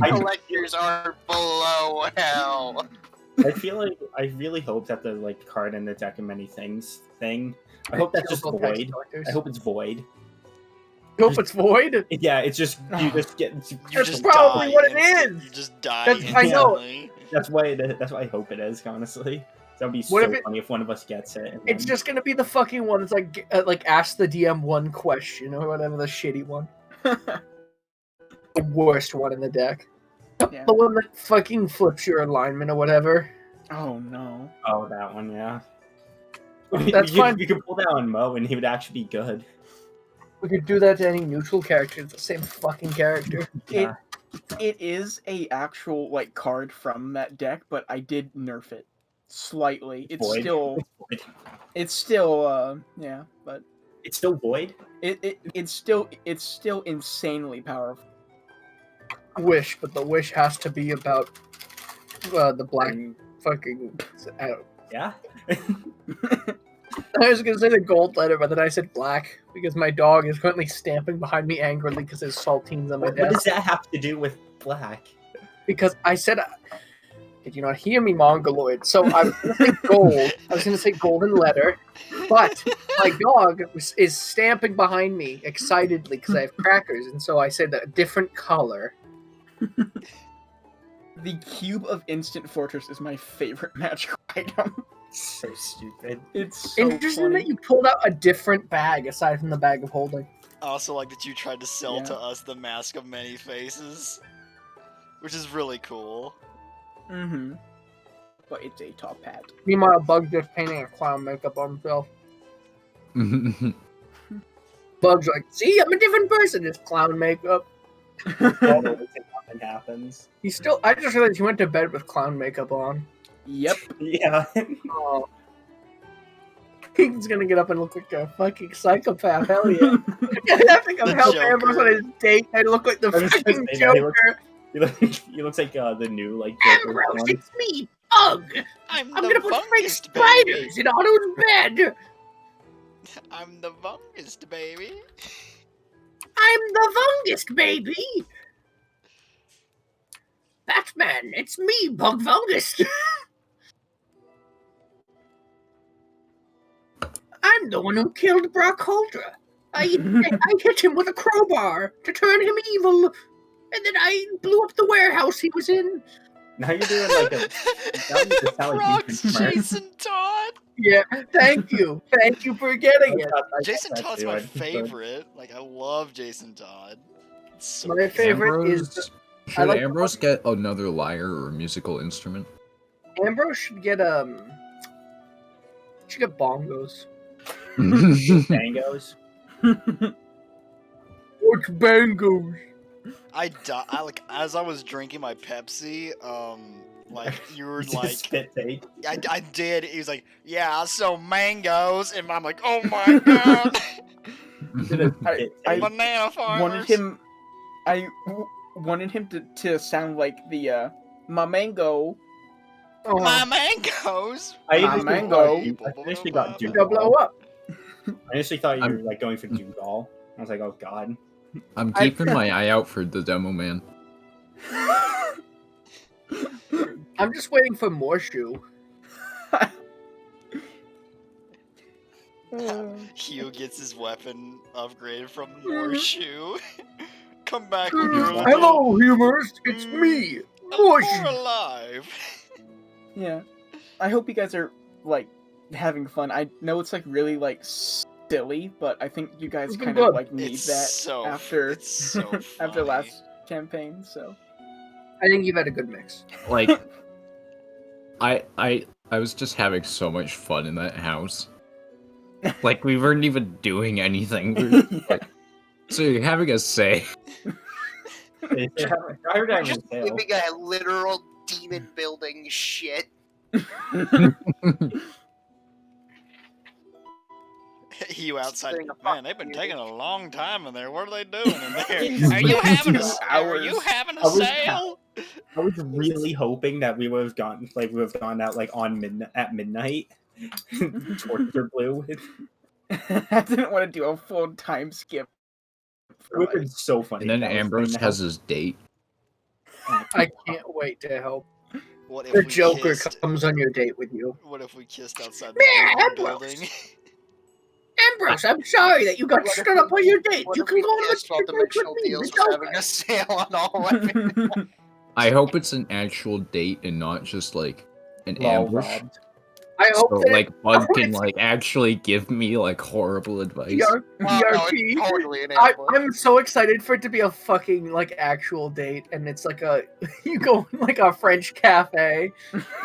Collectors are below hell. I feel like I really hope that the like card in the deck of many things thing. I hope that's just void. I hope it's void. You hope it's void? Yeah, it's just you just get. That's probably what it is. You just die. I know. That's why. That's why I hope it is. Honestly, that'd be so funny if one of us gets it. It's just gonna be the fucking one that's like ask the DM one question or whatever, the shitty one. The worst one in the deck. Yeah. The one that fucking flips your alignment or whatever. Oh no. Oh, that one, yeah. That's fine. You could pull that on Mo and he would actually be good. We could do that to any neutral character. It's the same fucking character. Yeah. It is a actual like card from that deck, but I did nerf it slightly. It's void. still it's still yeah, but it's still void? It's still insanely powerful. Wish, but the wish has to be about the black fucking. Yeah. I was gonna say the gold letter, but then I said black because my dog is currently stamping behind me angrily because there's saltines on my desk. What does that have to do with black? Because I said, did you not hear me, Mongoloid? So I was gonna say gold. I was gonna say golden letter, but my dog is stamping behind me excitedly because I have crackers, and so I said a different color. The Cube of Instant Fortress is my favorite magic item. So stupid. It's so interesting funny. that you pulled out a different bag aside from the bag of holding. I also like that you tried to sell to us the Mask of Many Faces, which is really cool. Mm-hmm. But it's a top hat. Meanwhile, Bug just painting a clown makeup on himself. Bug's like, see, I'm a different person. It's clown makeup. Nothing happens. He's still. I just realized he went to bed with clown makeup on. Yep. Yeah. Oh. He's gonna get up and look like a fucking psychopath. Hell yeah. I think I'm helping Ambrose on his date. I look like the fucking Joker. He looks like the new like Joker. Ambrose, it's me, Bug. I'm gonna put fake spiders in Otto's bed. I'm the Vungest, baby. I'm the Vungest, baby. Batman, it's me, Bug Vungest. I'm the one who killed Brok Holdra. I hit him with a crowbar to turn him evil, and then I blew up the warehouse he was in. Now you're doing like a Brok's Jason Todd. Yeah, thank you for getting it. Jason Todd's my favorite. Like I love Jason Todd. So my favorite is. Should Ambrose get another lyre or a musical instrument? Ambrose should get bongos. Bangos. What's bangos? I like as I was drinking my Pepsi. Like you were like, spit take. I did. He was like, yeah, so mangoes, and I'm like, oh my god. I banana farmers. wanted him to sound like the my mango. Oh. My mangoes. I mango. initially got They'll blow up. I initially thought you were like going for Duval. I was like, oh god. I'm keeping my eye out for the demo man. I'm just waiting for more shoe. Hugh gets his weapon upgraded from Morshoe. Come back when you're hello, humorist. It's me, Morshoe. More alive. Yeah, I hope you guys are like having fun. I know it's like really like silly, but I think you guys kind of like need that after after last campaign. So I think you've had a good mix. Like, I was just having so much fun in that house. Like we weren't even doing anything. We were, like, so you're having a say. We're just living a literal demon building shit. You outside, man, they've been taking a long time in there. What are they doing in there? Are you having a sale? I was really hoping that we would have gone out like at midnight. Torture Blue. I didn't want to do a full time skip. It would have been so funny. And then Ambrose has his date. I can't wait to help. What if The we Joker kissed? comes on your date with you. What if we kissed outside the building? Ambrose, I'm sorry that you got stood up on your date. You can go on the while Dimensional Deals was having a sale on all weapons. I hope it's an actual date and not just like an ambush. Robbed. I hope So that like Bud can it's- like actually give me like horrible advice. No, it's totally an ambush. I'm so excited for it to be a fucking like actual date, and it's like a you go in, like a French cafe,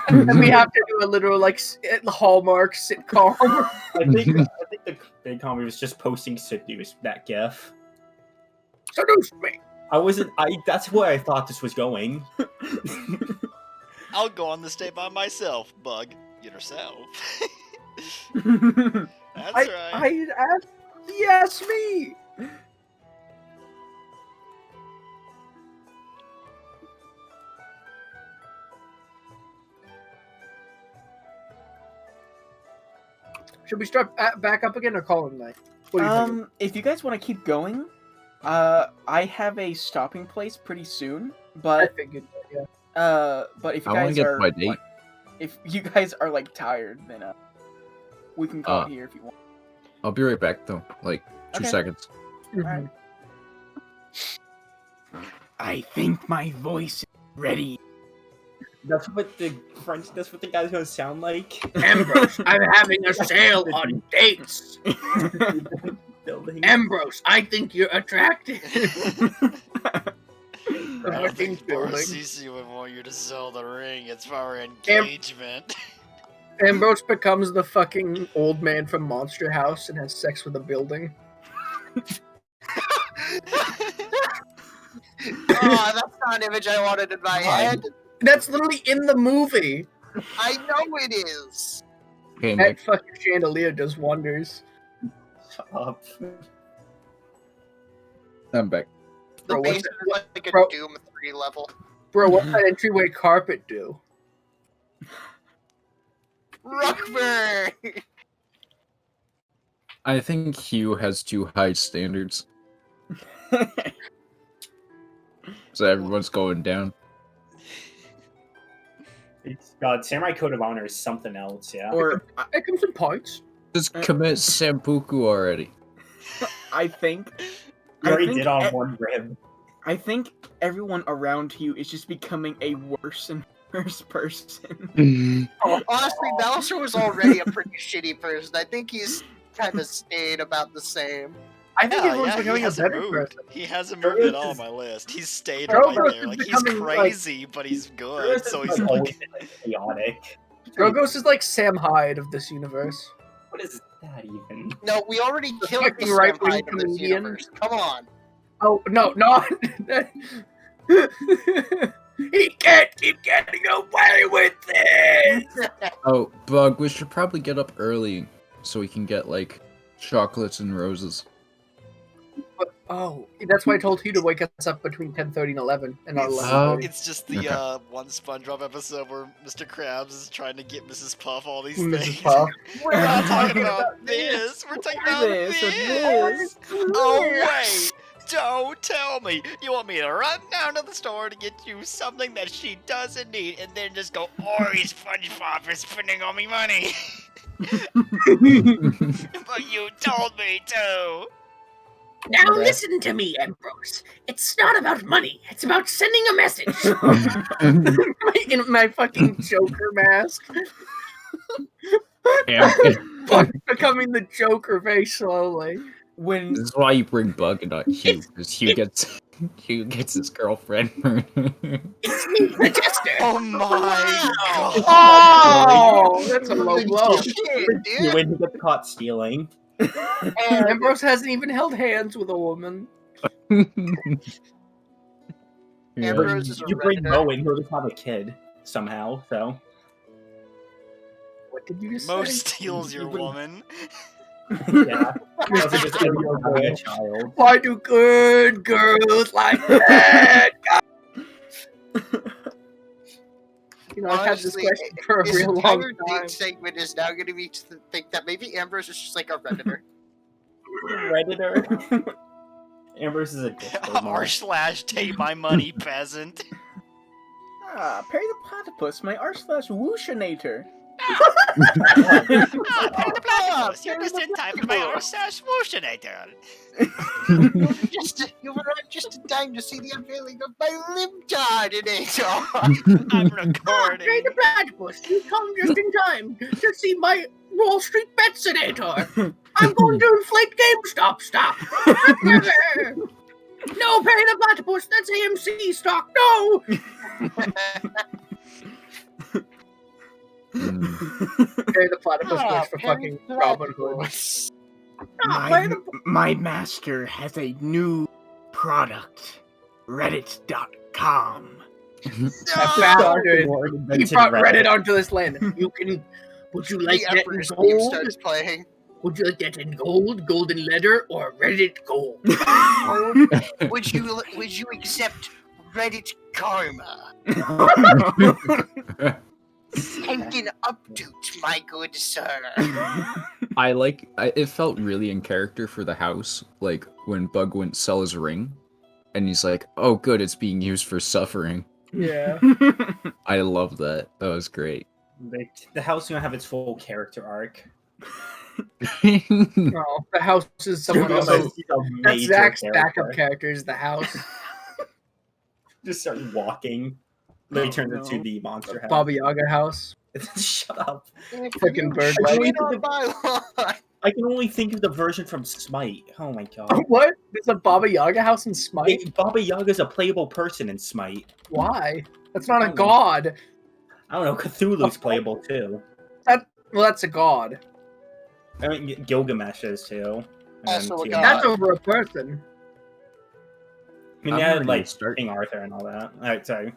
and we have to do a literal like Hallmark sitcom. I think the big comedy was just posting Seduce, that gif. Seduce me. That's where I thought this was going. I'll go on this date by myself, Bug. Yourself. That's right. I asked, yes, me. Should we start back up again or call it night? What do you think? If you guys want to keep going, I have a stopping place pretty soon. But I figured, yeah. But if you I want guys to get are to my date. if you guys are like tired, then we can call it here if you want. I'll be right back though. Like 2 Okay. seconds. Alright. I think my voice is ready. That's what the guy's gonna sound like. Ambrose, I'm having a sale on dates. Building. Ambrose, I think you're attractive. I don't think Barcisi would want you to sell the ring. It's for our engagement. Ambrose becomes the fucking old man from Monster House and has sex with a building. Oh, that's not an image I wanted in my head. That's literally in the movie. I know it is. Okay, That Nick. fucking chandelier does wonders. Shut up. I'm back. The Bro, what's basement is like a bro- Doom 3 level. Bro, what's that entryway carpet do? Rockburn! I think Hugh has too high standards. So everyone's going down. God, Samurai Code of Honor is something else, yeah. Or It comes in parts. Just commit seppuku already. I think You already think did on one rib. I think everyone around you is just becoming a worse and worse person. Honestly, Bowser was already a pretty shitty person. I think he's kind of stayed about the same. I think everyone's he becoming a hasn't better moved. person. He hasn't moved at all on my list. He's stayed Bro, right there. Like, he's becoming, like- crazy, but he's good. So he's Like, always been, like, chaotic. Drogos is like Sam Hyde of this universe. What is that even? No, we already killed the fucking right-wing right of this comedian. universe. Come on. Oh, no, no. He can't keep getting away with it. Oh, Bug, we should probably get up early so we can get like chocolates and roses. But, oh, that's why I told you to wake us up between 10:30 and 11 and not It's- 11:30. It's just the Okay. one SpongeBob episode where Mr. Krabs is trying to get Mrs. Puff all these Mrs. things. Puff. We're not talking about this. We're talking about This or this. this. Oh wait! Don't tell me you want me to run down to the store to get you something that she doesn't need, and then just go, "Oh, SpongeBob is spending all me money." But you told me to. Now listen to me, Ambrose. It's not about money. It's about sending a message. In my fucking Joker mask. Fuck, becoming the Joker very slowly. When This is why you bring Bug and not Hugh, because Hugh gets his girlfriend. It's me, the Jester. Oh my god! Oh, that's a low blow. Shit, You dude. when he gets caught stealing. And Ambrose hasn't even held hands with a woman. Yeah. Ambrose is a You bring redditor. Mo in, he'll just have a kid somehow. So What did you just Mo say? steals your You wouldn't- woman. yeah, he also just everyone having a child. Why do good girls like that? You know, I've had this Honestly, question for a This real long entire time. date segment is now going to be to think that maybe Ambrose is just like a redditor. Redditor. Ambrose is a Discord mod. R// take my money, peasant. Perry the Platypus, my r/wooshinator. Perry the Platypus, you're just in time for my r/wooshinator. You arrived just in time to see the unveiling of my Libtardinator. I'm recording. Perry the Platypus, you come just in time to see my Wall Street Betsinator. I'm going to inflate GameStop stock. No, Perry the Platypus, that's AMC stock. No. Perry the Platypus works for fucking Robin Hood. My master has a new product. Reddit.com. That bastard. He brought Reddit onto this land. Would you like that in gold? Starts playing. Would you like that in gold, golden letter, or Reddit gold? Would you accept Reddit karma? Take an update, my good sir. It felt really in character for the house, like when Bug went sell his ring, and he's like, "Oh, good, it's being used for suffering." Yeah. I love that. That was great. The house is gonna have its full character arc. No, the house is someone else. That's Zach's backup character is the house. Just start walking. They turn into the monster house. Baba Yaga house. Shut up. Fucking bird. I can only think of the version from Smite. Oh my god. What? There's a Baba Yaga house in Smite? Baba Yaga's a playable person in Smite. Why? That's not a god. I don't know. Cthulhu's playable too. That's a god. I mean, Gilgamesh is too. Also a yeah. god. That's over a person. I mean, yeah, like King Arthur and all that. Alright, sorry.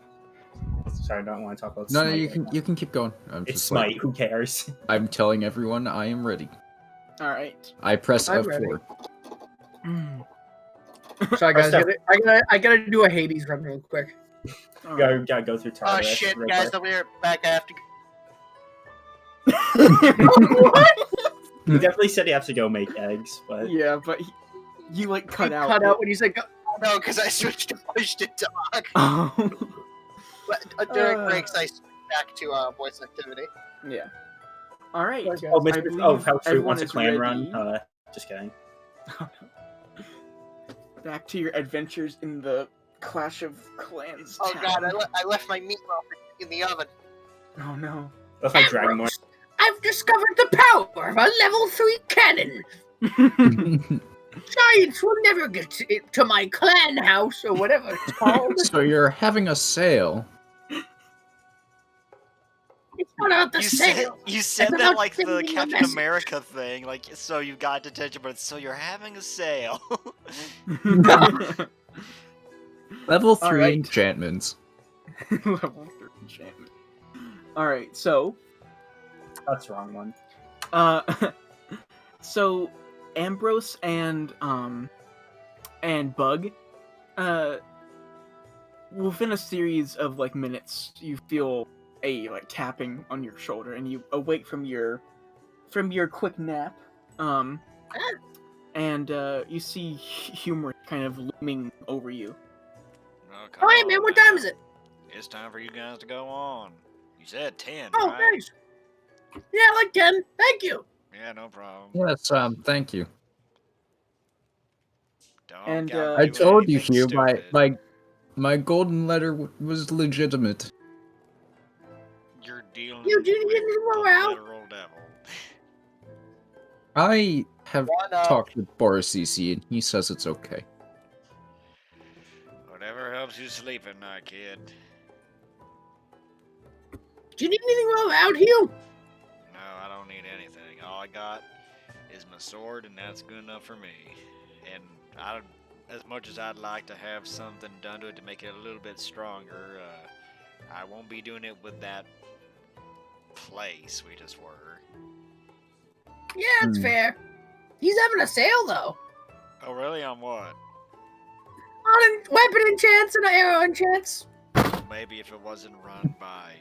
Sorry, I don't want to talk about Smite. No, you can keep going. It's Smite. Who cares? I'm telling everyone I am ready. All right. I press I'm F4. Sorry, guys. I gotta do a Hades run real quick. Gotta go through Tartarus. Oh shit, guys! I'll be right back. I have to. What? He definitely said he has to go make eggs, but yeah, but he like cut out. Cut out when he's like, No, because I switched to push to talk. Oh. But during breaks, I switched back to voice activity. Yeah. All right. How True wants a clan run? Just kidding. Back to your adventures in the Clash of Clans. Oh town. god, I left my meatloaf in the oven. Oh no. That's like Dragon Ball. I've discovered the power of a level 3 cannon. Giants will never get to my clan house or whatever it's called. So you're having a sale. It's not about the sale. You said that like the Captain America thing, like, so you got detention, but so you're having a sale. Level 3 right. enchantments. Level 3 enchantment. Alright, so... That's the wrong one. So, Ambrose and Bug, within a series of, like, minutes, you feel a, like, tapping on your shoulder, and you awake from your quick nap, and, you see Humor kind of looming over you. Oh, hey, man, what time is it? It's time for you guys to go on. You said 10, Oh, right? thanks. Yeah, like 10. Thank you. Yeah, no problem. Yes, thank you. Don't And, gotta I do told you, anything Hugh, stupid. my golden letter was legitimate. You're dealing You with didn't get me the morale. literal devil. I have One up. talked with Boris CC, and he says it's okay. Whatever helps you sleep at night, kid. Do you need anything while I'm out, Hugh? No, I don't need anything. All I got is my sword, and that's good enough for me. And as much as I'd like to have something done to it to make it a little bit stronger, I won't be doing it with that place we just were. Yeah, that's fair. He's having a sale, though. Oh, really? On what? On weapon enchants and arrow enchants. Maybe if it wasn't run by,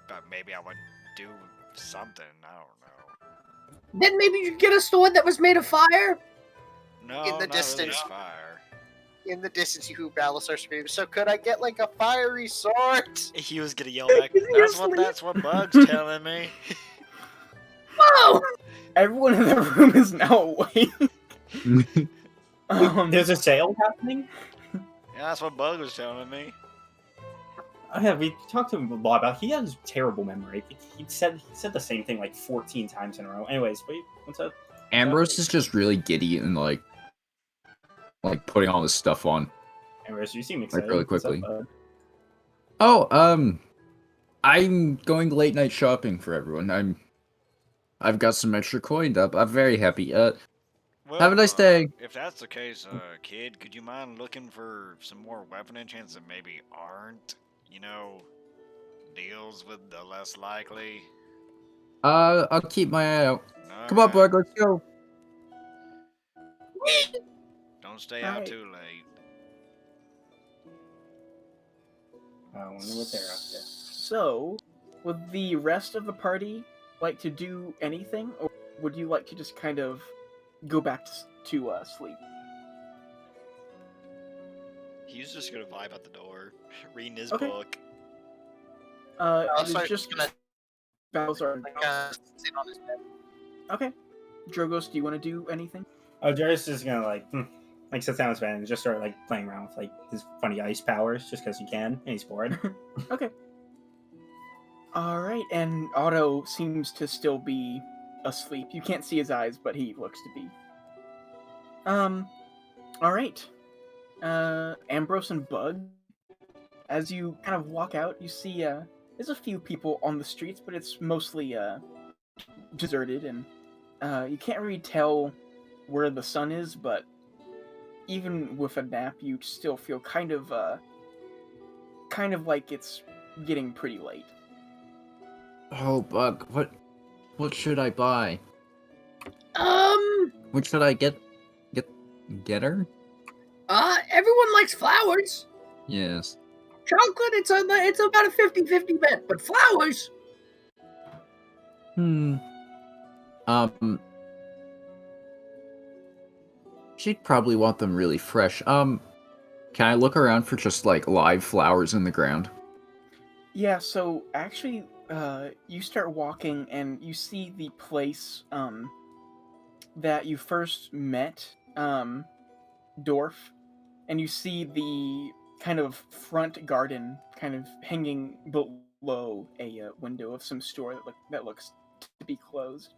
but maybe I would do something. I don't know. Then maybe you'd get a sword that was made of fire. No, In the not distance. really fire. In the distance, you hear Balasar scream, so could I get, like, a fiery sword? He was gonna yell back, that's what Bug's telling me. Whoa! Everyone in the room is now awake. There's a sale happening? Yeah, that's what Bug was telling me. Oh, yeah, we talked to him a lot about. He has terrible memory. He said the same thing like 14 times in a row. Anyways, what's up? Ambrose is just really giddy and like putting all this stuff on. Ambrose, you seem excited. Like really quickly. Up, I'm going late night shopping for everyone. I've got some extra coined up. I'm very happy. Well, have a nice day. If that's the case, kid, could you mind looking for some more weapon enchants that maybe aren't, deals with the less likely? I'll keep my eye out. Okay. Come on, Bug, let's go. Don't stay out too late. I wonder what they're up to. So, would the rest of the party like to do anything, or would you like to just kind of go back to sleep? He's just gonna vibe at the door, reading his Okay. book. It's just gonna Bowser. Sit on his bed. Okay. Drogos, do you want to do anything? Jarvis is gonna sit down his bed and just start playing around with his funny ice powers just because he can, and he's bored. Okay. All right, and Otto seems to still be asleep. You can't see his eyes, but he looks to be. All right. Ambrose and Bug. As you kind of walk out, you see there's a few people on the streets, but it's mostly deserted, and you can't really tell where the sun is, but even with a nap, you still feel kind of like it's getting pretty late. Oh, Bug, what should I buy? What should I get her? Everyone likes flowers. Yes. Chocolate, it's about a 50-50 bet, but flowers. She'd probably want them really fresh. Can I look around for just live flowers in the ground? Yeah, so actually, you start walking and you see the place that you first met Dorf, and you see the kind of front garden kind of hanging below a window of some store that looks to be closed.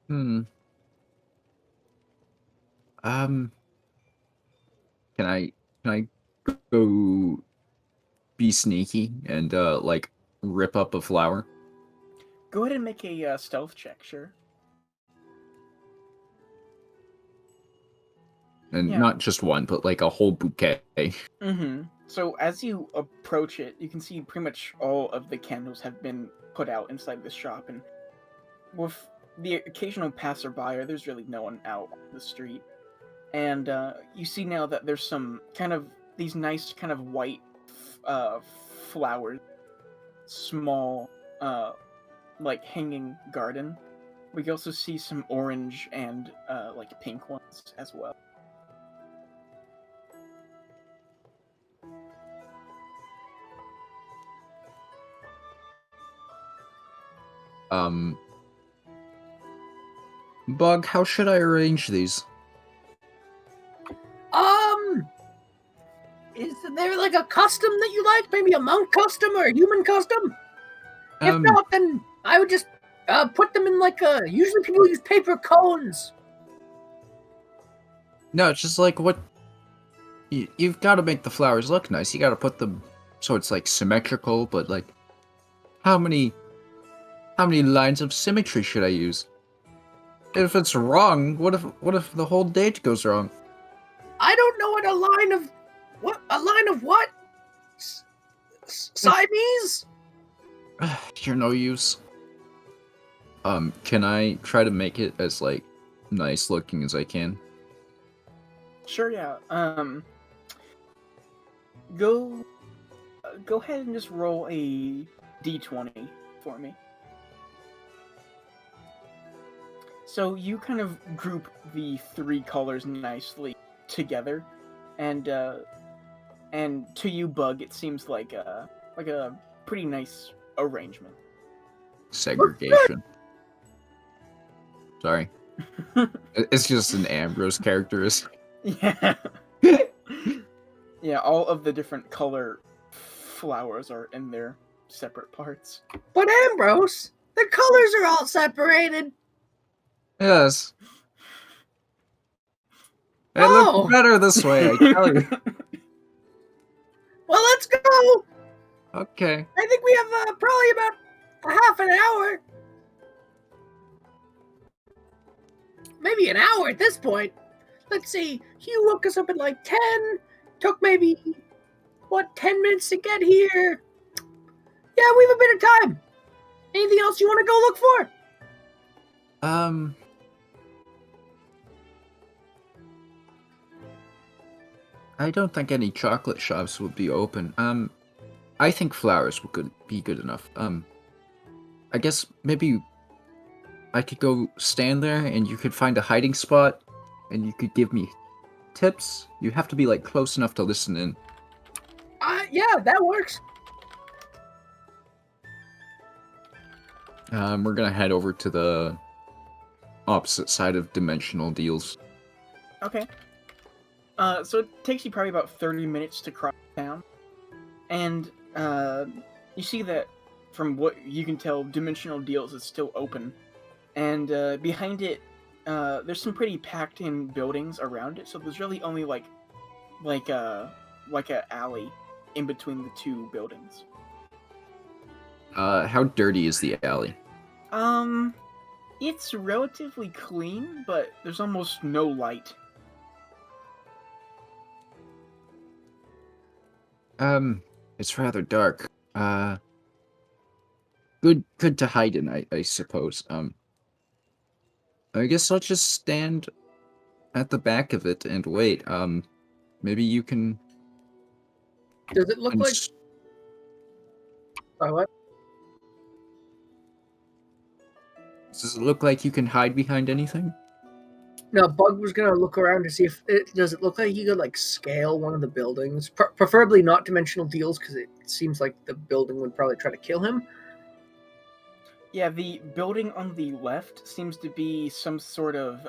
Can I go be sneaky and rip up a flower? Go ahead and make a stealth check, sure. And not just one, but a whole bouquet. Mm-hmm. So as you approach it, you can see pretty much all of the candles have been put out inside the shop, and with the occasional passerby, there's really no one out on the street. And you see now that there's some kind of these nice kind of white flowers, small hanging garden. We can also see some orange and pink ones as well. Bug, how should I arrange these? Is there a custom that you like? Maybe a monk custom or a human custom? If not, then I would just put them in usually people use paper cones. No, it's just what... You've got to make the flowers look nice. You got to put them so it's symmetrical, but how many lines of symmetry should I use? If it's wrong, what if the whole date goes wrong? I don't know what a line of what? Siamese? You're no use. Can I try to make it as nice looking as I can? Sure, yeah. Go ahead and just roll a d20 for me. So you kind of group the three colors nicely together, and to you, Bug, it seems like a pretty nice arrangement. Segregation. Sorry. It's just an Ambrose characteristic. Yeah. Yeah, all of the different color flowers are in their separate parts. But Ambrose, the colors are all separated. Yes. It looks better this way, I tell you. Well, let's go. Okay. I think we have probably about a half an hour. Maybe an hour at this point. Let's see. Hugh woke us up at like 10. Took maybe, 10 minutes to get here? Yeah, we have a bit of time. Anything else you want to go look for? I don't think any chocolate shops would be open. I think flowers would be good enough. I guess maybe I could go stand there and you could find a hiding spot and you could give me tips. You have to be like close enough to listen in. Yeah, that works. We're gonna head over to the opposite side of dimensional deals. Okay. So it takes you probably about 30 minutes to cross town, and you see that from what you can tell, Dimensional Deals is still open, and behind it, there's some pretty packed-in buildings around it. So there's really only like a alley in between the two buildings. How dirty is the alley? It's relatively clean, but there's almost no light. It's rather dark. Good to hide in, I suppose. I guess I'll just stand at the back of it and wait. Maybe you can... Does it look like... What? Does it look like you can hide behind anything? No, Bug was gonna look around to see if does it look like you could like scale one of the buildings, preferably not Dimensional Deals, because it seems like the building would probably try to kill him. Yeah, the building on the left seems to be some sort of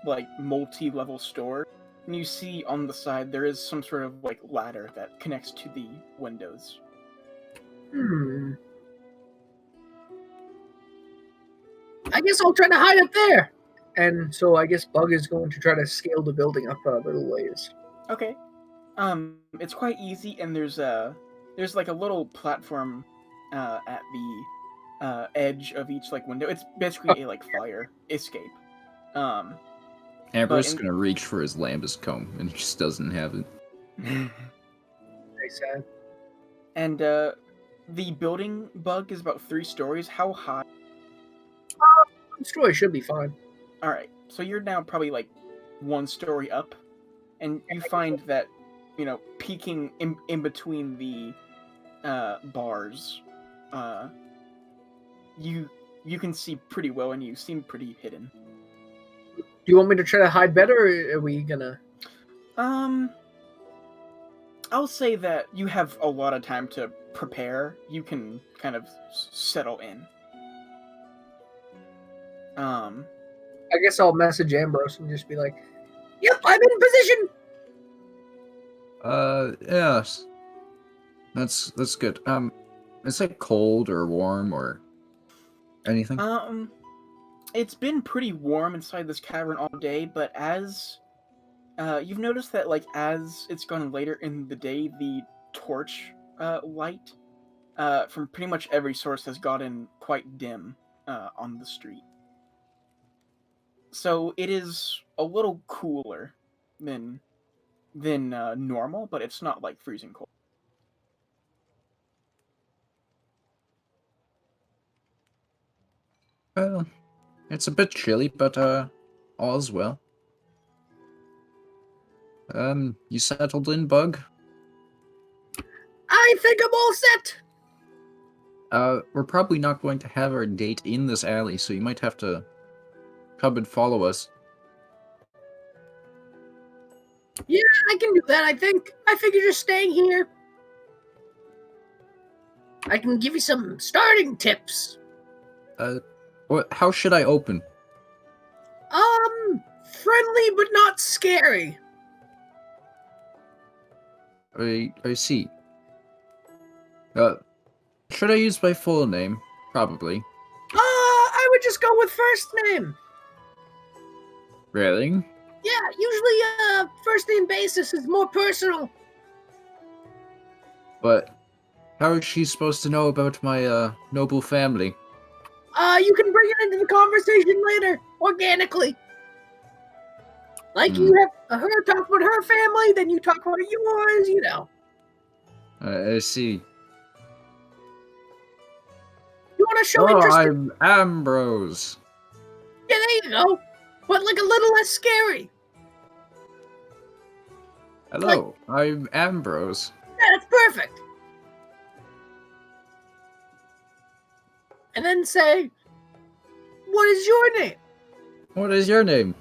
like multi-level store, and you see on the side there is some sort of like ladder that connects to the windows. I guess I'll try to hide up there. And so I guess Bug is going to try to scale the building up a little ways. Okay. It's quite easy, and there's like a little platform at the edge of each like window. It's basically a like fire escape. Amber's gonna reach for his Lambus comb, and he just doesn't have it. Very sad. And the building, Bug, is about 3 stories. How high? Story should be fine. All right, so you're now probably like 1 story up, and you find that, you know, peeking in between the bars, you can see pretty well, and you seem pretty hidden. Do you want me to try to hide better, or are we gonna? I'll say that you have a lot of time to prepare. You can kind of settle in. I guess I'll message Ambrose and just be like, "Yep, I'm in position." Yes. That's good. Is it cold or warm or anything? It's been pretty warm inside this cavern all day, but as you've noticed that, like, as it's gone later in the day, the torch light from pretty much every source has gotten quite dim on the street. So it is a little cooler than normal, but it's not like freezing cold. Well, it's a bit chilly, but all's well. You settled in, Bug? I think I'm all set. We're probably not going to have our date in this alley, so you might have to come and follow us. Yeah, I can do that, I think. I figure just staying here. I can give you some starting tips. How should I open? Friendly but not scary. I see. Should I use my full name? Probably. I would just go with first name. Really? Yeah, usually first name basis is more personal. But how is she supposed to know about my noble family? You can bring it into the conversation later, organically. Like you have her talk about her family, then you talk about yours, you know. I see. You want to show interest? I'm Ambrose. Yeah, there you go. But like a little less scary. Hello, I'm Ambrose. Yeah, that's perfect. And then say, what is your name? What is your name?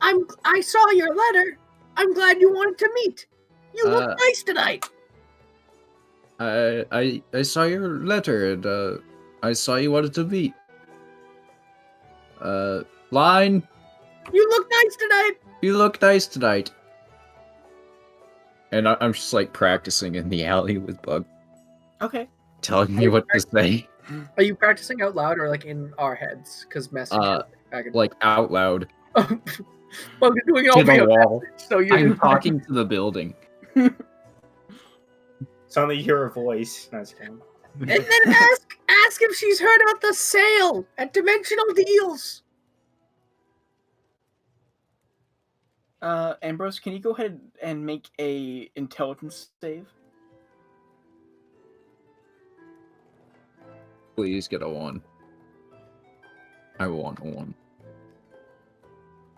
I saw your letter. I'm glad you wanted to meet. You look nice tonight. I saw your letter and I saw you wanted to meet. Line. You look nice tonight. You look nice tonight. And I'm just like practicing in the alley with Bug. Okay. Telling me what to say. Are you practicing out loud or like in our heads? Because message like out loud. Well, you're doing it To all the wall. So you're I'm talking to the building. Suddenly you hear a voice. No, and then ask if she's heard about the sale at Dimensional Deals. Ambrose, can you go ahead and make a intelligence save? Please get a 1. I want a 1.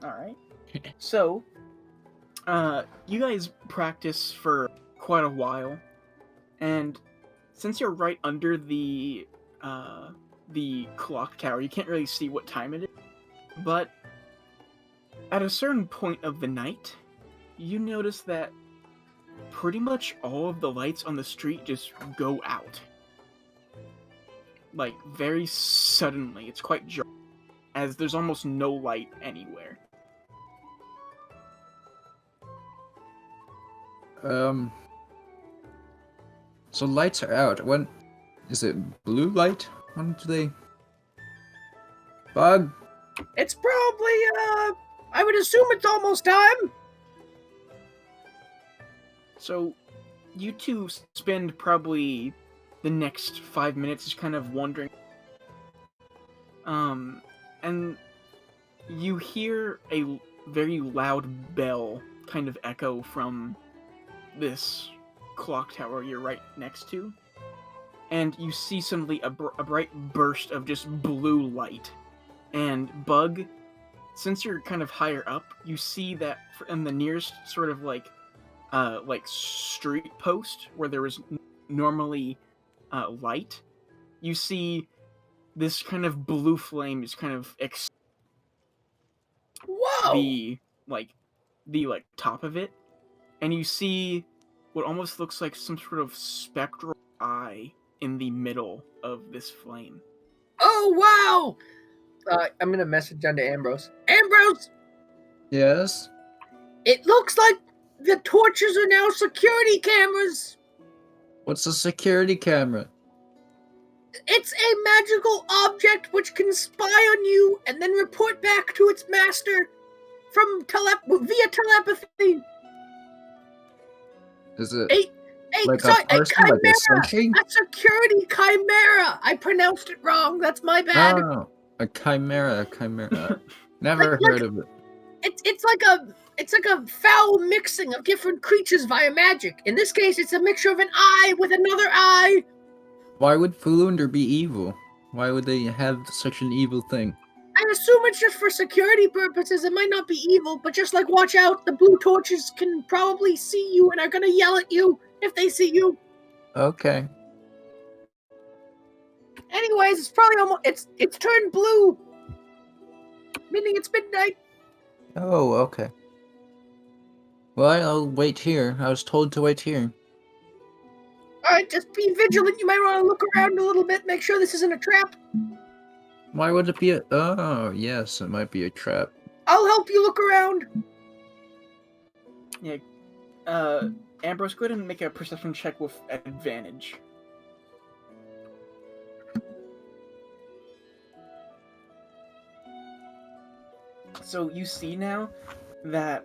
Alright. So, you guys practice for quite a while, and since you're right under the clock tower, you can't really see what time it is, but at a certain point of the night, you notice that pretty much all of the lights on the street just go out. Like, very suddenly. It's quite jarring, as there's almost no light anywhere. So lights are out. When is it blue light? When do they? Bug? It's probably I would assume it's almost time. So, you two spend probably the next 5 minutes just kind of wondering. And you hear a very loud bell kind of echo from this clock tower you're right next to. And you see suddenly a bright burst of just blue light. And Bug, since you're kind of higher up, you see that in the nearest sort of like street post where there was normally light, you see this kind of blue flame is kind of Whoa! the top of it, and you see what almost looks like some sort of spectral eye in the middle of this flame. Oh wow! I'm gonna message onto Ambrose. Ambrose! Yes? It looks like the torches are now security cameras! What's a security camera? It's a magical object which can spy on you and then report back to its master from via telepathy. Is it a security chimera. I pronounced it wrong. That's my bad. Oh, a chimera. Never heard of it. It's like a foul mixing of different creatures via magic. In this case, it's a mixture of an eye with another eye. Why would Fulunder be evil? Why would they have such an evil thing? I assume it's just for security purposes. It might not be evil, but just like watch out. The blue torches can probably see you and are gonna yell at you if they see you. Okay. Anyways, it's probably almost it's turned blue. meaning it's midnight. Oh, okay. Well, I'll wait here. I was told to wait here. Alright, just be vigilant. You might want to look around a little bit, make sure this isn't a trap. Why would it be a... Oh, yes, it might be a trap. I'll help you look around. Yeah. Ambrose, go ahead and make a perception check with advantage. So you see now that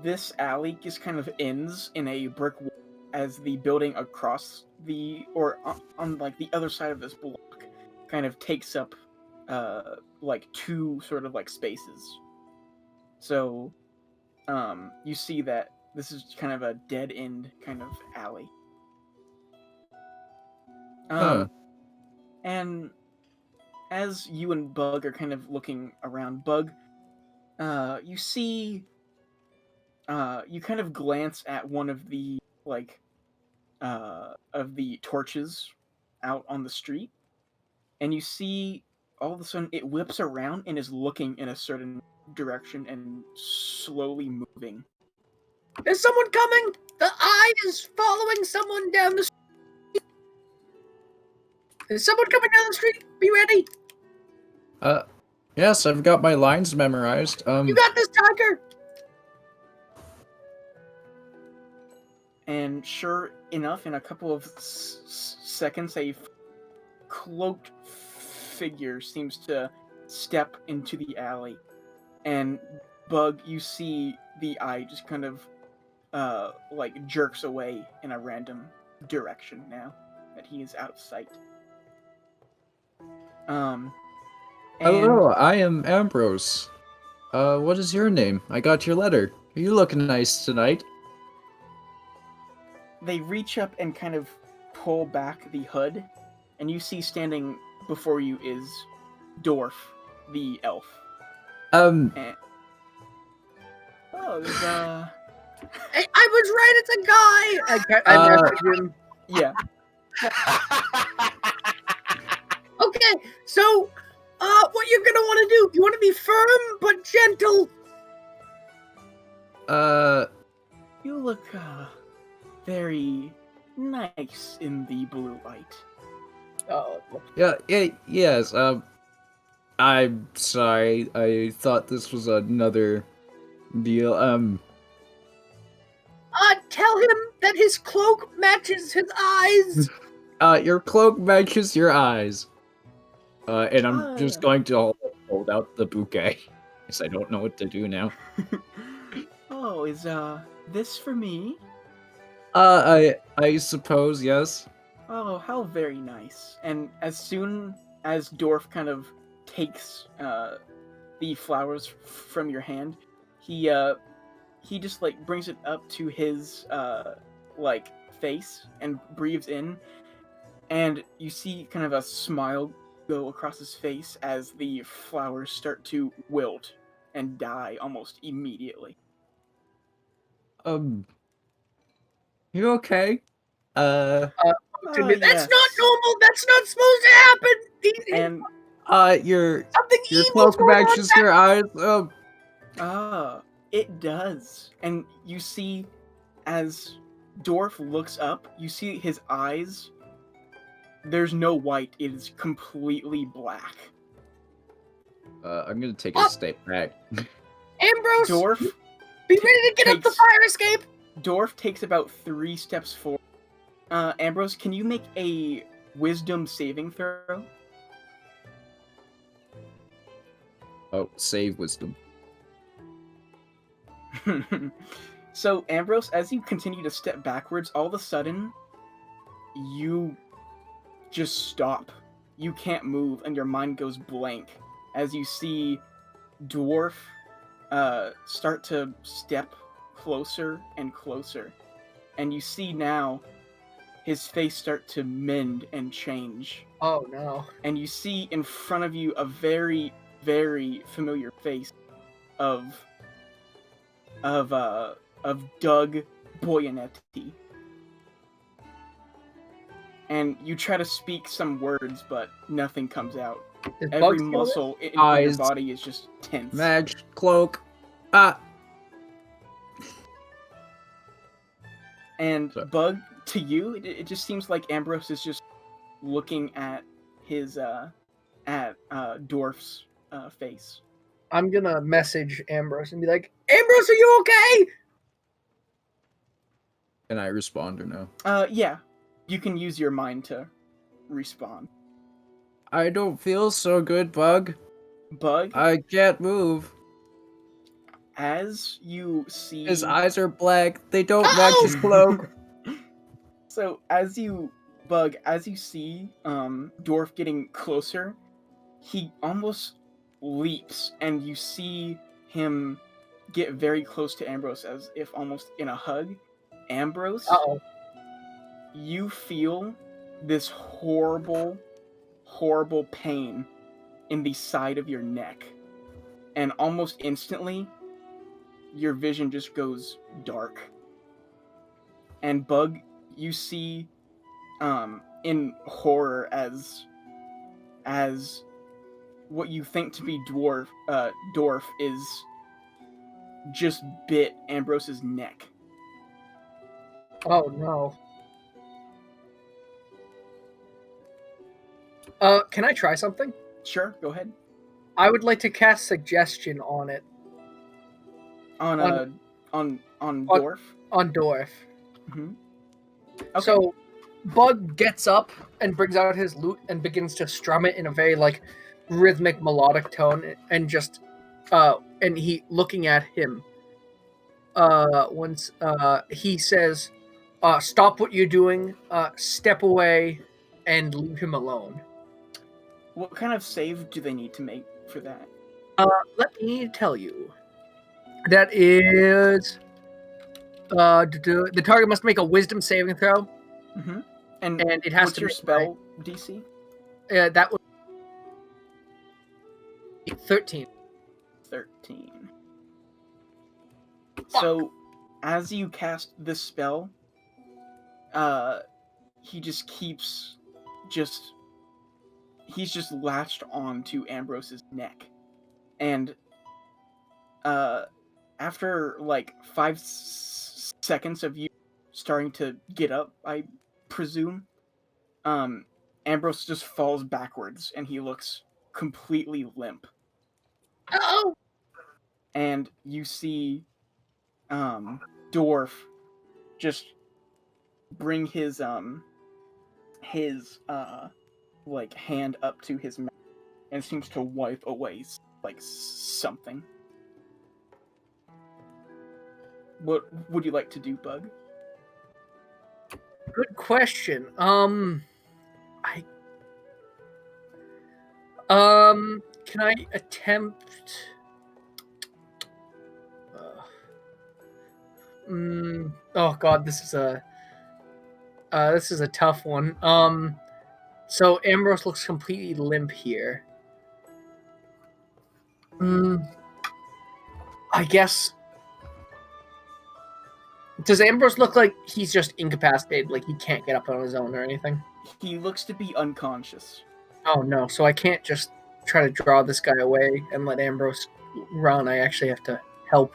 this alley just kind of ends in a brick wall as the building across the, or on like the other side of this block kind of takes up like two sort of like spaces. So you see that this is kind of a dead end kind of alley. And as you and Bug are kind of looking around, Bug, you see, you kind of glance at one of the, like, of the torches out on the street, and you see, all of a sudden, it whips around and is looking in a certain direction and slowly moving. Is someone coming? The eye is following someone down the street. Is someone coming down the street? Be ready. Yes, I've got my lines memorized. You got this, Tiger. And sure enough, in a couple of seconds, a cloaked figure seems to step into the alley. And Bug, you see the eye just kind of, like, jerks away in a random direction now that he is out of sight. Hello, I am Ambrose. What is your name? I got your letter. You look nice tonight. They reach up and kind of pull back the hood, and you see standing before you is Dwarf, the elf. And... Oh, there's I was right, it's a guy! I messaged him. Yeah. Okay, so, what you're gonna want to do, you want to be firm but gentle. You look, very nice in the blue light. Oh. Yes, I'm sorry, I thought this was another deal, Tell him that his cloak matches his eyes! Your cloak matches your eyes. And I'm just going to hold out the bouquet, because I don't know what to do now. Oh, is, this for me? I suppose, yes. Oh, how very nice. And as soon as Dwarf kind of takes, the flowers from your hand, he just, like, brings it up to his, like, face and breathes in, and you see kind of a smile go across his face as the flowers start to wilt and die almost immediately. You okay? That's Yes. not normal, that's not supposed to happen! And, your evil cloak matches your eyes, it does. And you see, as Dwarf looks up, you see his eyes. There's no white. It is completely black. I'm gonna take a step back. Ambrose! Dwarf, be ready to get up the fire escape! Dwarf takes about 3 steps forward. Ambrose, can you make a wisdom saving throw? Oh, save wisdom. So, Ambrose, as you continue to step backwards, all of a sudden, you just stop. You can't move, and your mind goes blank as you see Dwarf start to step closer and closer. And you see now his face start to mend and change. Oh no. And you see in front of you a very, very familiar face of Doug Boyanetti. and you try to speak some words, but nothing comes out. Is Every Bug muscle in your Eyes. body is just tense. Magic cloak. Ah. And Sorry. Bug, to you, it just seems like Ambrose is just looking at his Dwarf's face. I'm gonna message Ambrose and be like, Ambrose, are you okay? Can I respond or no? Yeah. You can use your mind to respond. I don't feel so good, Bug. Bug, I can't move. as you see... His eyes are black. They don't match his cloak. So, as you see Dwarf getting closer, he almost leaps, and you see him get very close to Ambrose, as if almost in a hug. Ambrose, you feel this horrible, horrible pain in the side of your neck. And almost instantly, your vision just goes dark. And Bug, you see in horror as what you think to be Dwarf is just bit Ambrose's neck. Oh no. Can I try something? Sure, go ahead. I would like to cast suggestion on it. On Dwarf? On Dwarf. Mm-hmm. Okay. So Bug gets up and brings out his lute and begins to strum it in a very like rhythmic melodic tone, and just and he looking at him once he says, stop what you're doing, step away and leave him alone. What kind of save do they need to make for that? Let me tell you. That is the target must make a wisdom saving throw. Mm-hmm. And it has what's to your be spell DC? That would be 13. 13. So, as you cast this spell, he just keeps he's just latched on to Ambrose's neck. And after like 5 seconds of you starting to get up, I presume, Ambrose just falls backwards and he looks completely limp. Uh-oh! And you see Dwarf just bring his like hand up to his mouth and seems to wipe away like something. What would you like to do, Bug? Good question. Can I attempt? Oh God, this is a tough one. So Ambrose looks completely limp here. I guess. Does Ambrose look like he's just incapacitated, like he can't get up on his own or anything? He looks to be unconscious. Oh no, so I can't just try to draw this guy away and let Ambrose run. I actually have to help.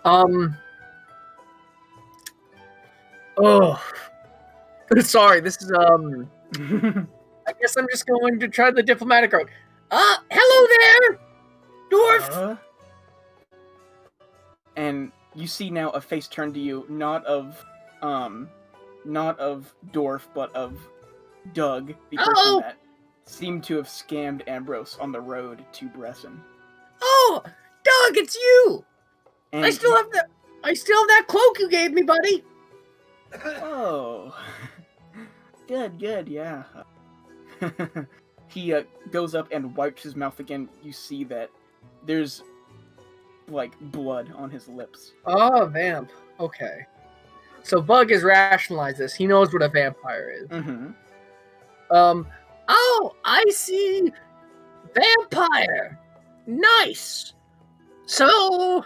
Oh. Sorry, this is I guess I'm just going to try the diplomatic route. Hello there, Dwarf! And you see now a face turned to you, not of Dwarf, but of Doug, the person that seemed to have scammed Ambrose on the road to Bresson. Oh, Doug, it's you! And I still have that cloak you gave me, buddy. Oh, good, yeah. He goes up and wipes his mouth again. You see that there's like blood on his lips. Oh, vamp. Okay. So Bug has rationalized this. He knows what a vampire is. Mm-hmm. Oh, I see. Vampire. Nice. So,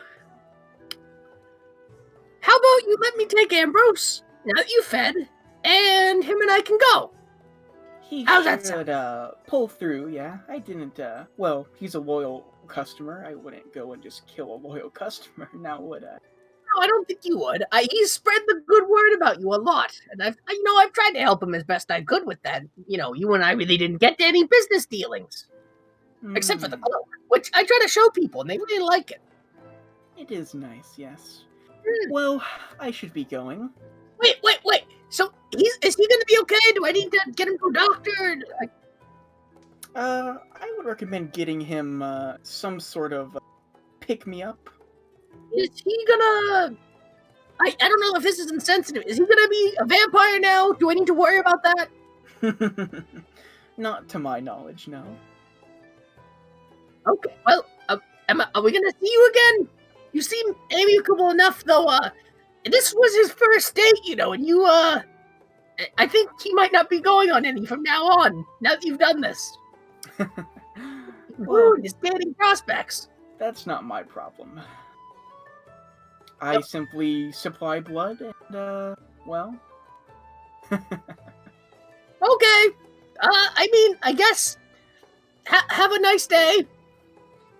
how about you let me take Ambrose, now that you fed, and him and I can go. How's that should pull through. Yeah, I didn't. Well, he's a loyal customer. I wouldn't go and just kill a loyal customer. Now would I? No, I don't think you would. He's spread the good word about you a lot, and I've tried to help him as best I could with that. You and I really didn't get to any business dealings, except for the cloak, which I try to show people, and they really like it. It is nice, yes. Well, I should be going. Wait. So is he going to be okay? Do I need to get him to a doctor? I would recommend getting him some sort of pick me up. Is he gonna? I don't know if this is insensitive. Is he gonna be a vampire now? Do I need to worry about that? Not to my knowledge, no. Okay. Well, are we gonna see you again? You seem amicable enough, though. This was his first date, and you I think he might not be going on any from now on. Now that you've done this. Well, his dating prospects. That's not my problem. I simply supply blood and, well... Okay. I guess... have a nice day.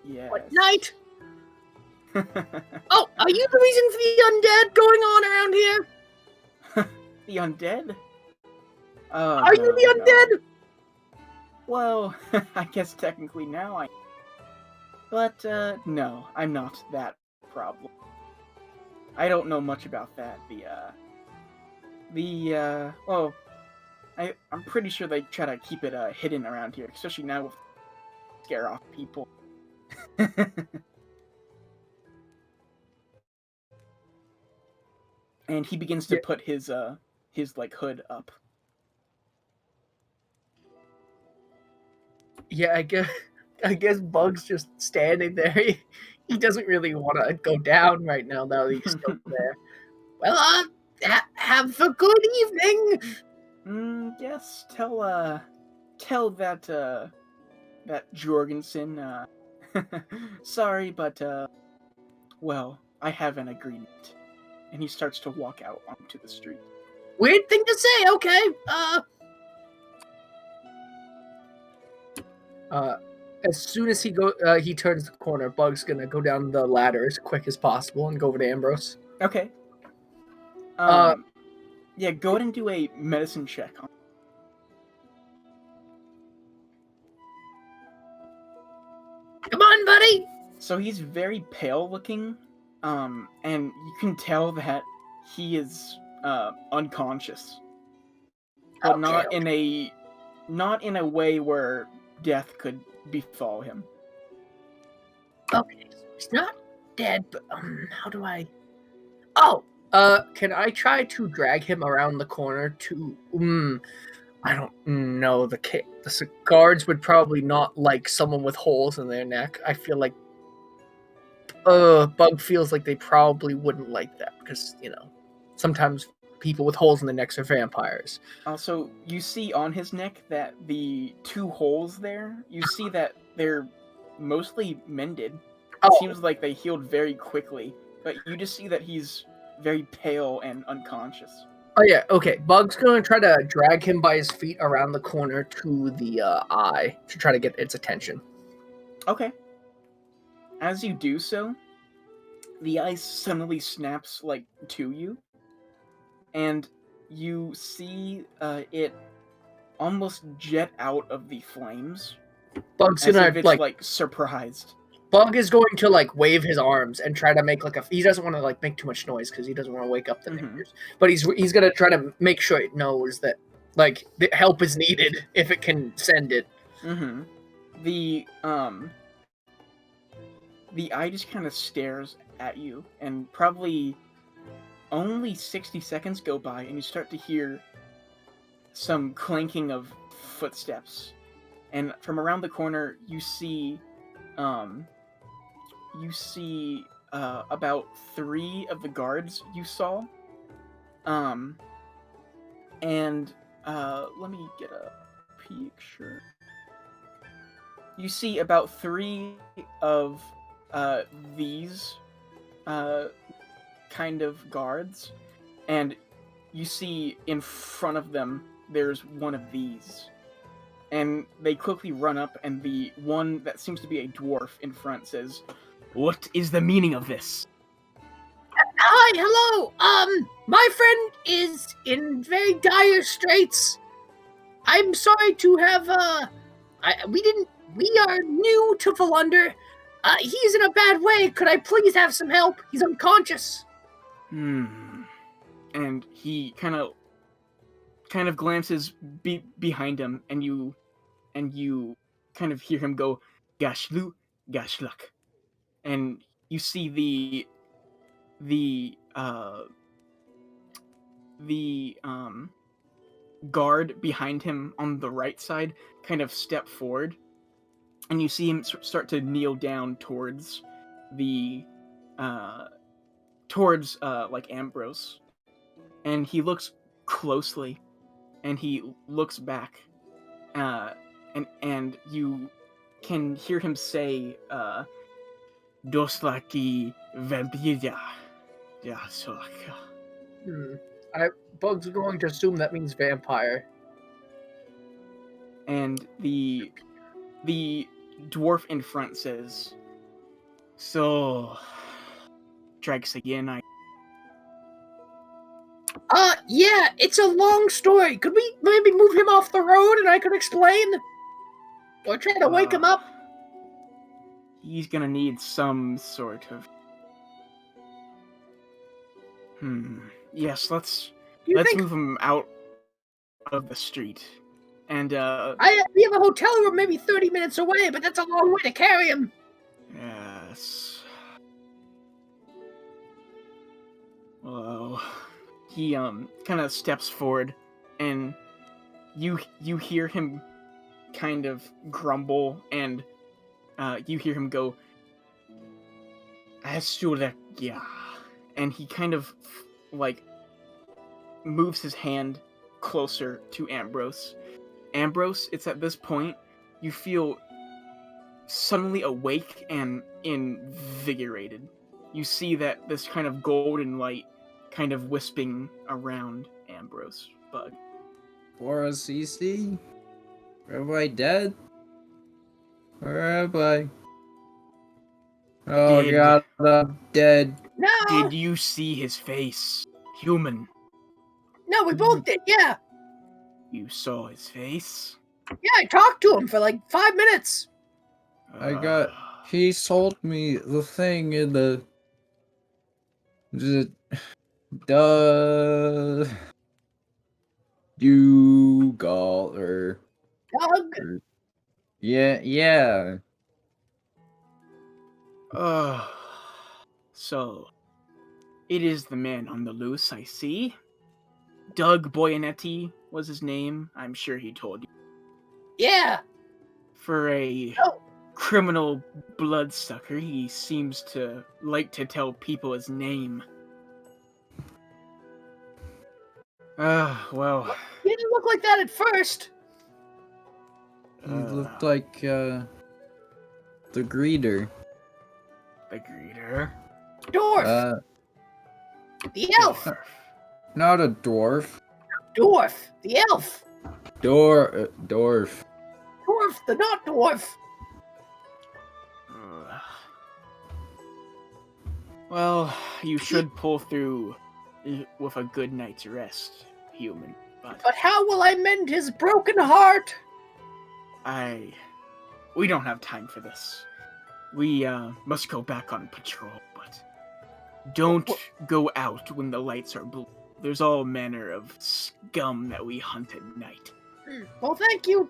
Yes. What night? Oh, are you the reason for the undead going on around here? The undead? Are you the undead? Well, I guess technically now I... But, no, I'm not that problem. I don't know much about that. Well, I'm pretty sure they try to keep it, hidden around here, especially now with scare off people. And he begins to put his hood up. Yeah, I guess Bug's just standing there. He doesn't really want to go down right now that he's still there. Well, have a good evening. Yes, tell that Jorgensen, sorry, but, well, I have an agreement. And he starts to walk out onto the street. Weird thing to say, okay. As soon as he turns the corner, Bug's gonna go down the ladder as quick as possible and go over to Ambrose. Okay. Yeah, go ahead and do a medicine check. Come on, buddy. So he's very pale looking, and you can tell that he is unconscious, but Okay. not in a way where death could befall him. Okay, so he's not dead, but how do I? Can I try to drag him around the corner to? I don't know. The guards would probably not like someone with holes in their neck. I feel like Bug feels like they probably wouldn't like that because sometimes people with holes in their necks are vampires. Also, you see on his neck that the 2 holes there, you see that they're mostly mended. It seems like they healed very quickly, but you just see that he's very pale and unconscious. Oh yeah, okay. Bug's gonna try to drag him by his feet around the corner to the eye to try to get its attention. Okay. As you do so, the eye suddenly snaps, to you, and you see it almost jet out of the flames. Bug's as gonna, if it's, surprised. Bug is going to, wave his arms and try to make, he doesn't want to, make too much noise because he doesn't want to wake up the neighbors. But he's gonna try to make sure it knows that, the help is needed if it can send it. Mm-hmm. The eye just kind of stares at you, and probably only 60 seconds go by, and you start to hear some clanking of footsteps. And from around the corner, you see about 3 of the guards you saw. Let me get a picture. You see about 3 of these kind of guards, and you see in front of them there's one of these, and they quickly run up, and the one that seems to be a dwarf in front says, "What is the meaning of this?" Hi, hello. My friend is in very dire straits. I'm sorry to have, we are new to Volunder. He's in a bad way. Could I please have some help? He's unconscious. And he kind of glances behind him, and you kind of hear him go, "Gashlu, Gashluk," and you see the guard behind him on the right side kind of step forward, and you see him start to kneel down towards like Ambrose, and he looks closely, and he looks back, and you can hear him say, "Doslaki vampira, Yasoka." Bug's going to assume that means vampire. And the dwarf in front says, "So, strikes again, Yeah, it's a long story. Could we maybe move him off the road and I could explain? Or try to wake him up? He's gonna need some sort of... Yes, let's move him out of the street. And, we have a hotel room maybe 30 minutes away, but that's a long way to carry him. Yes. Well, he, kind of steps forward, and you hear him kind of grumble, and, you hear him go, "Asurekia," and he kind of, like, moves his hand closer to Ambrose. Ambrose, it's at this point you feel suddenly awake and invigorated. You see that this kind of golden light kind of wisping around Ambrose, Bug. For a CC? Am I dead? Where am I? Oh god, I'm dead. No! Did you see his face? Human. No, we both did, yeah. You saw his face? Yeah, I talked to him for like 5 minutes. He sold me the thing in the you got her. Doug? Yeah. So, it is the man on the loose, I see. Doug Boyanetti was his name. I'm sure he told you. Yeah. For a criminal bloodsucker, he seems to like to tell people his name. Well... He didn't look like that at first. He looked like, the greeter. The greeter? Dwarf! The elf! Not a dwarf. Dwarf! The elf! Dwarf. Dwarf, the not dwarf! Well, you should pull through with a good night's rest, human. But how will I mend his broken heart? We don't have time for this. We must go back on patrol, but don't go out when the lights are blue. There's all manner of scum that we hunt at night. Well, thank you.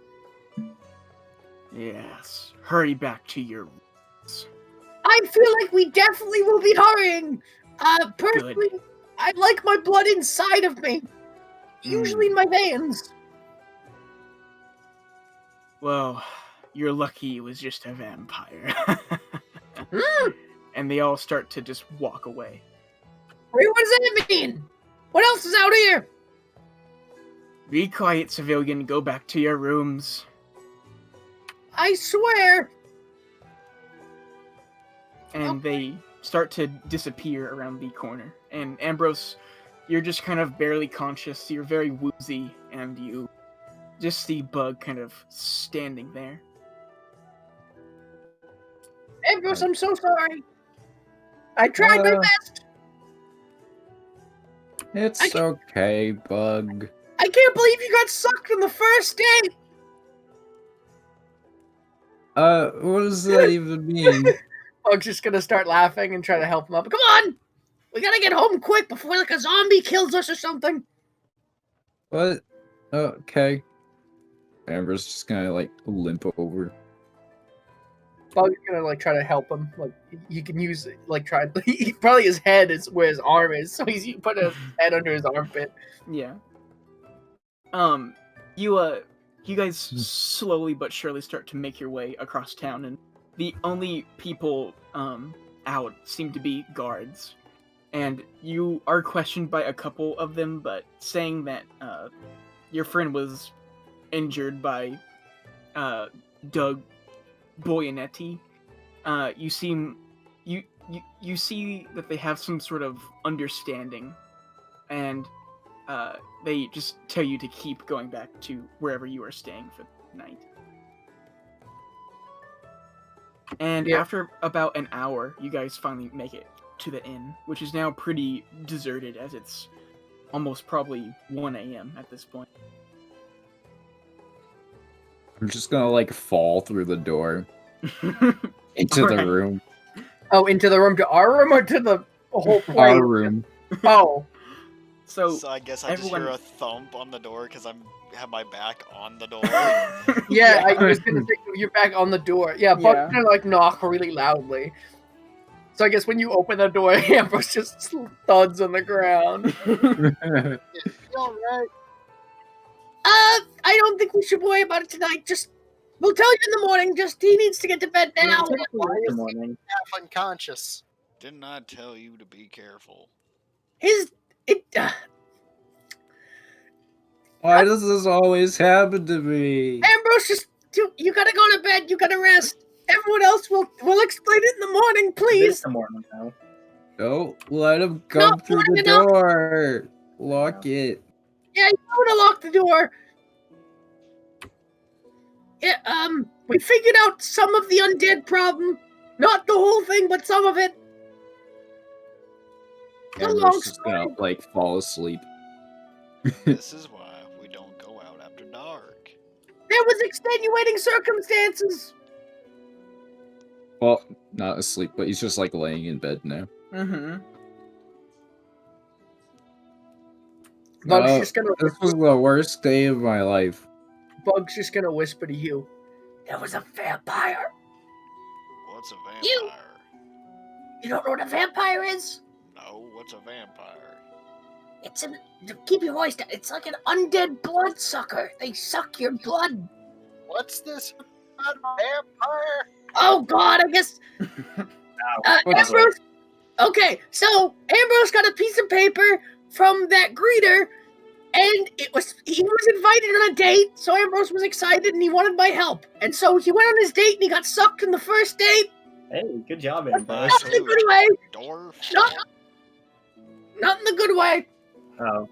Yes, hurry back to your rooms. I feel like we definitely will be hurrying. Personally, good. I like my blood inside of me. Usually in my veins. Well, you're lucky it was just a vampire. And they all start to just walk away. Wait, what does that mean? What else is out here? Be quiet, civilian. Go back to your rooms. I swear. And they start to disappear around the corner. And Ambrose, you're just kind of barely conscious. You're very woozy, and you just see Bug kind of standing there. Ambrose, I'm so sorry. I tried my best. It's okay, Bug. I can't believe you got sucked on the first date. What does that even mean? Bug's just gonna start laughing and try to help him up. Come on, we gotta get home quick before like a zombie kills us or something. What? Okay. Amber's just gonna like limp over. Bug's gonna like try to help him. Like you can use like try. Probably his head is where his arm is, so he's putting his head under his armpit. Yeah. You guys slowly but surely start to make your way across town, and the only people out seem to be guards. And you are questioned by a couple of them, but saying that your friend was injured by Doug Boyanetti, you see that they have some sort of understanding, and they just tell you to keep going back to wherever you are staying for the night. And after about an hour, you guys finally make it to the inn, which is now pretty deserted, as it's almost probably 1 a.m. at this point. I'm just gonna like fall through the door into the room. Oh, into the room, to our room, or to the whole place? Our room. Oh. So I guess I just hear a thump on the door because have my back on the door. Yeah, I was gonna say you're back on the door. Yeah, Bug's gonna like knock really loudly. So I guess when you open the door, Ambrose just thuds on the ground. All right. I don't think we should worry about it tonight. Just we'll tell you in the morning. Just he needs to get to bed now. Why is he half unconscious? Didn't I tell you to be careful? Why does this always happen to me? Ambrose, you gotta go to bed. You gotta rest. Everyone else will explain it in the morning, please. It's the morning now. Don't let him come through the door. Lock it. Yeah, you wanna lock the door. Yeah, we figured out some of the undead problem. Not the whole thing, but some of it. Amber's just gonna like fall asleep. This is why we don't go out after dark. There was extenuating circumstances. Well, not asleep, but he's just like laying in bed now. Mm-hmm. This was the worst day of my life. Bug's just gonna whisper to you. There was a vampire. What's a vampire? You don't know what a vampire is? No, what's a vampire? Keep your voice down. It's like an undead bloodsucker. They suck your blood. What's this about a vampire? Oh God, I guess. Ambrose. Okay, so Ambrose got a piece of paper from that greeter, and he was invited on a date. So Ambrose was excited and he wanted my help, and so he went on his date and he got sucked in the first date. Hey, good job, Ambrose. Not in the good way. Dwarf. Not in the good way. Oh.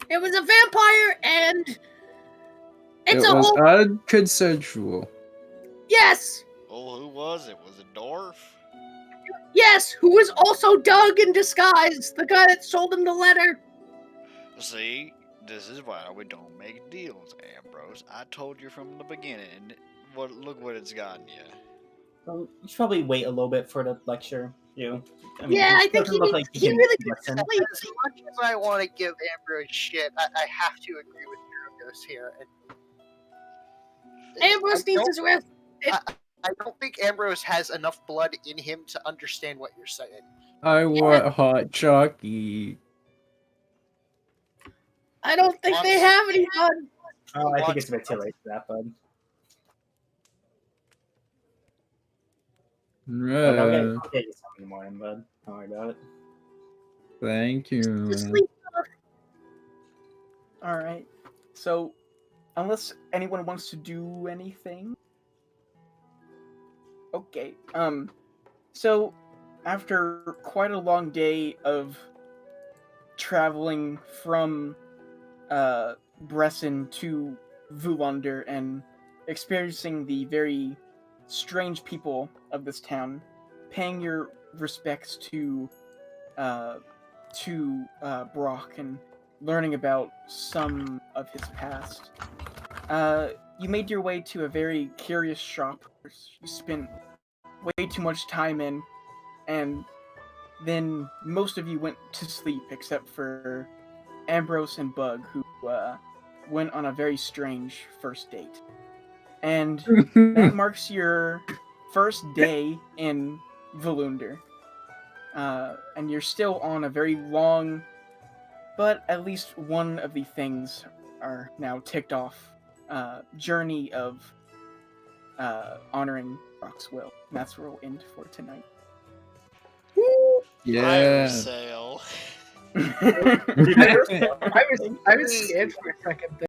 It was a vampire, and It was unconsensual. Yes. Oh, who was it? Was it Dwarf? Yes, who was also Doug in disguise, the guy that sold him the letter. See, this is why we don't make deals, Ambrose. I told you from the beginning. Look what it's gotten you. Well, you should probably wait a little bit for the lecture. I think he really needs to sleep. As much as I want to give Ambrose shit, I have to agree with Drogos here. Ambrose needs his rest. I don't think Ambrose has enough blood in him to understand what you're saying. I want hot chalky. I don't think they have any blood. Oh, I think it's a bit too late for that, bud. Right. I'll get you something in the morning, bud. Don't worry about it. Thank you. Alright. So, unless anyone wants to do anything... Okay. So, after quite a long day of traveling from Bresson to Vulander and experiencing the very strange people of this town, paying your respects to Brok and learning about some of his past. You made your way to a very curious shop. You spent way too much time in, and then most of you went to sleep except for Ambrose and Bug, who went on a very strange first date. And that marks your first day in Volunder. And you're still on a very long, but at least one of the things are now ticked off, journey of honoring Brok's will. And that's where we'll end for tonight. Yeah. Fire sale. I was scared for a second there.